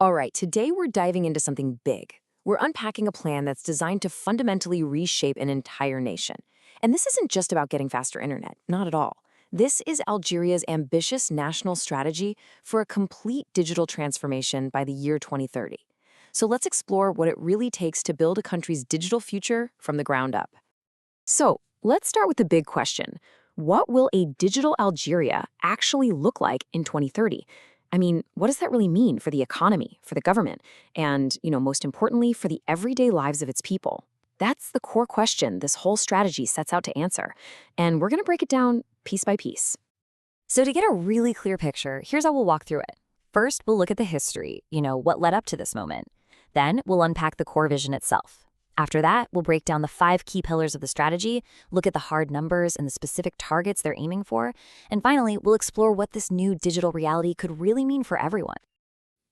All right, today we're diving into something big. We're unpacking a plan that's designed to fundamentally reshape an entire nation. And this isn't just about getting faster internet, not at all. This is Algeria's ambitious national strategy for a complete digital transformation by the year 2030. So let's explore what it really takes to build a country's digital future from the ground up. So let's start with the big question. What will a digital Algeria actually look like in 2030? I mean, what does that really mean for the economy, for the government, and, most importantly, for the everyday lives of its people? That's the core question this whole strategy sets out to answer. And we're going to break it down piece by piece. So to get a really clear picture, here's how we'll walk through it. First, we'll look at the history, what led up to this moment. Then we'll unpack the core vision itself. After that, we'll break down the 5 key pillars of the strategy, look at the hard numbers and the specific targets they're aiming for, and finally, we'll explore what this new digital reality could really mean for everyone.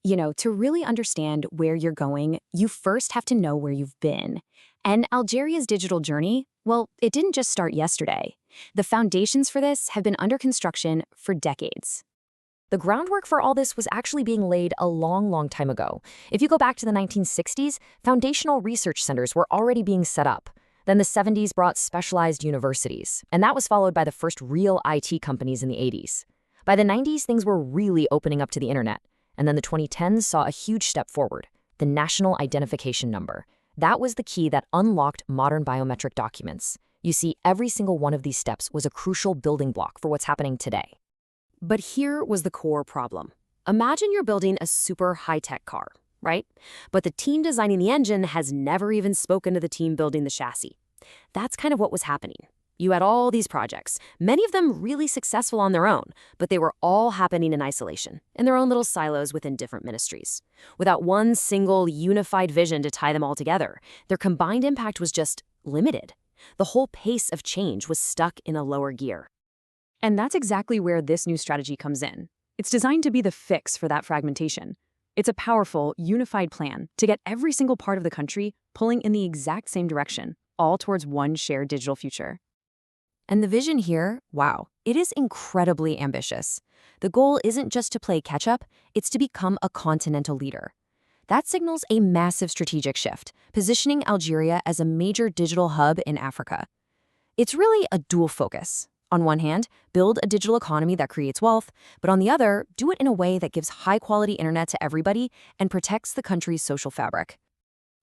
To really understand where you're going, you first have to know where you've been. And Algeria's digital journey, well, it didn't just start yesterday. The foundations for this have been under construction for decades. The groundwork for all this was actually being laid a long time ago. If you go back to the 1960s, foundational research centers were already being set up. Then the 70s brought specialized universities, and that was followed by the first real IT companies in the 80s. By the 90s, things were really opening up to the internet, and then the 2010s saw a huge step forward, the National Identification Number. That was the key that unlocked modern biometric documents. You see, every single one of these steps was a crucial building block for what's happening today. But here was the core problem. Imagine you're building a super high-tech car, right? But the team designing the engine has never even spoken to the team building the chassis. That's kind of what was happening. You had all these projects, many of them really successful on their own, but they were all happening in isolation, in their own little silos within different ministries. Without one single unified vision to tie them all together, their combined impact was just limited. The whole pace of change was stuck in a lower gear. And that's exactly where this new strategy comes in. It's designed to be the fix for that fragmentation. It's a powerful, unified plan to get every single part of the country pulling in the exact same direction, all towards one shared digital future. And the vision here, wow, it is incredibly ambitious. The goal isn't just to play catch-up, it's to become a continental leader. That signals a massive strategic shift, positioning Algeria as a major digital hub in Africa. It's really a dual focus. On one hand, build a digital economy that creates wealth, but on the other, do it in a way that gives high-quality internet to everybody and protects the country's social fabric.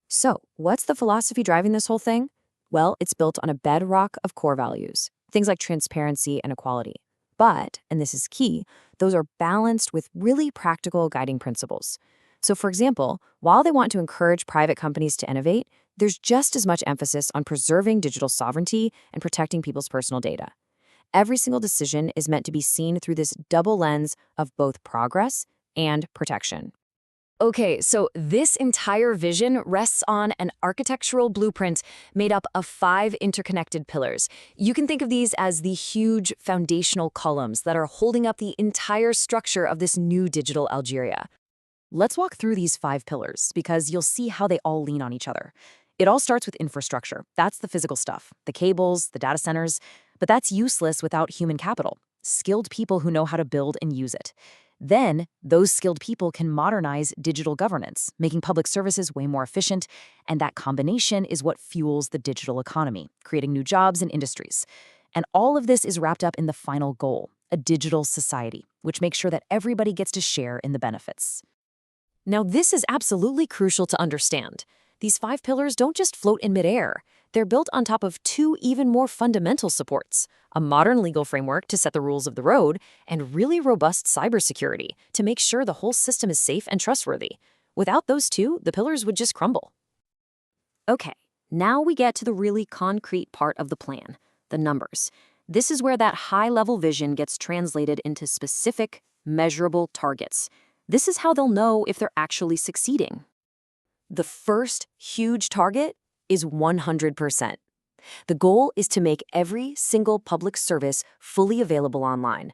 So, what's the philosophy driving this whole thing? Well, it's built on a bedrock of core values, things like transparency and equality. But, and this is key, those are balanced with really practical guiding principles. So, for example, while they want to encourage private companies to innovate, there's just as much emphasis on preserving digital sovereignty and protecting people's personal data. Every single decision is meant to be seen through this double lens of both progress and protection. Okay, so this entire vision rests on an architectural blueprint made up of 5 interconnected pillars. You can think of these as the huge foundational columns that are holding up the entire structure of this new digital Algeria. Let's walk through these 5 pillars because you'll see how they all lean on each other. It all starts with infrastructure. That's the physical stuff, the cables, the data centers. But that's useless without human capital, skilled people who know how to build and use it. Then, those skilled people can modernize digital governance, making public services way more efficient, and that combination is what fuels the digital economy, creating new jobs and industries. And all of this is wrapped up in the final goal, a digital society, which makes sure that everybody gets to share in the benefits. Now, this is absolutely crucial to understand. These 5 pillars don't just float in midair. They're built on top of 2 even more fundamental supports, a modern legal framework to set the rules of the road, and really robust cybersecurity to make sure the whole system is safe and trustworthy. Without those 2, the pillars would just crumble. Okay, now we get to the really concrete part of the plan, the numbers. This is where that high-level vision gets translated into specific, measurable targets. This is how they'll know if they're actually succeeding. The first huge target is 100%. The goal is to make every single public service fully available online.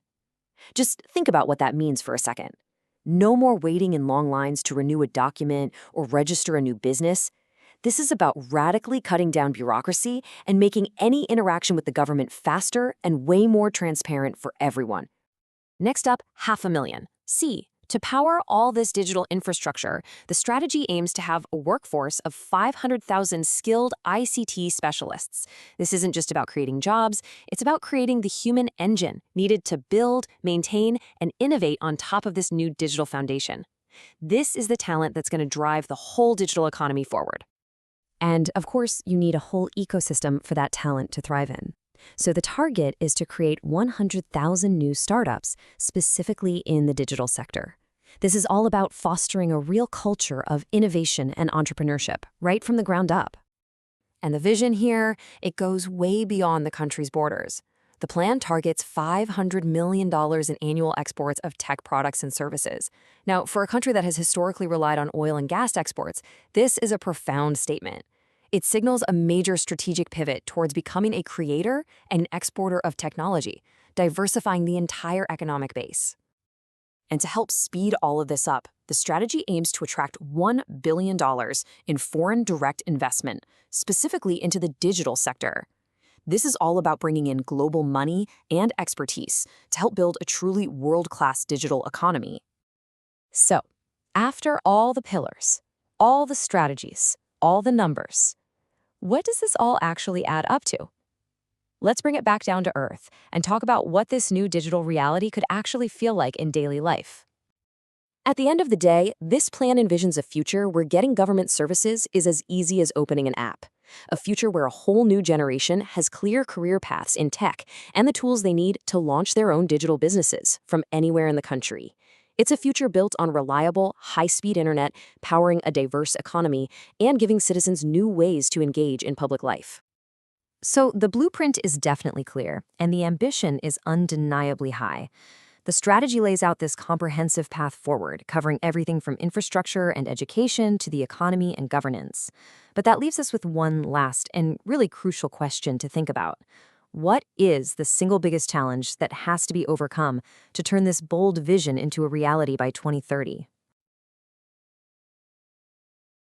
Just think about what that means for a second. No more waiting in long lines to renew a document or register a new business. This is about radically cutting down bureaucracy and making any interaction with the government faster and way more transparent for everyone. Next up, 500,000. C, To power all this digital infrastructure, the strategy aims to have a workforce of 500,000 skilled ICT specialists. This isn't just about creating jobs, it's about creating the human engine needed to build, maintain, and innovate on top of this new digital foundation. This is the talent that's going to drive the whole digital economy forward. And of course, you need a whole ecosystem for that talent to thrive in. So the target is to create 100,000 new startups, specifically in the digital sector. This is all about fostering a real culture of innovation and entrepreneurship, right from the ground up. And the vision here, it goes way beyond the country's borders. The plan targets $500 million in annual exports of tech products and services. Now, for a country that has historically relied on oil and gas exports, this is a profound statement. It signals a major strategic pivot towards becoming a creator and exporter of technology, diversifying the entire economic base. And to help speed all of this up, the strategy aims to attract $1 billion in foreign direct investment, specifically into the digital sector. This is all about bringing in global money and expertise to help build a truly world-class digital economy. So, after all the pillars, all the strategies, all the numbers, what does this all actually add up to? Let's bring it back down to earth and talk about what this new digital reality could actually feel like in daily life. At the end of the day, this plan envisions a future where getting government services is as easy as opening an app. A future where a whole new generation has clear career paths in tech and the tools they need to launch their own digital businesses from anywhere in the country. It's a future built on reliable, high-speed internet, powering a diverse economy, and giving citizens new ways to engage in public life. So the blueprint is definitely clear, and the ambition is undeniably high. The strategy lays out this comprehensive path forward, covering everything from infrastructure and education to the economy and governance. But that leaves us with one last and really crucial question to think about. What is the single biggest challenge that has to be overcome to turn this bold vision into a reality by 2030?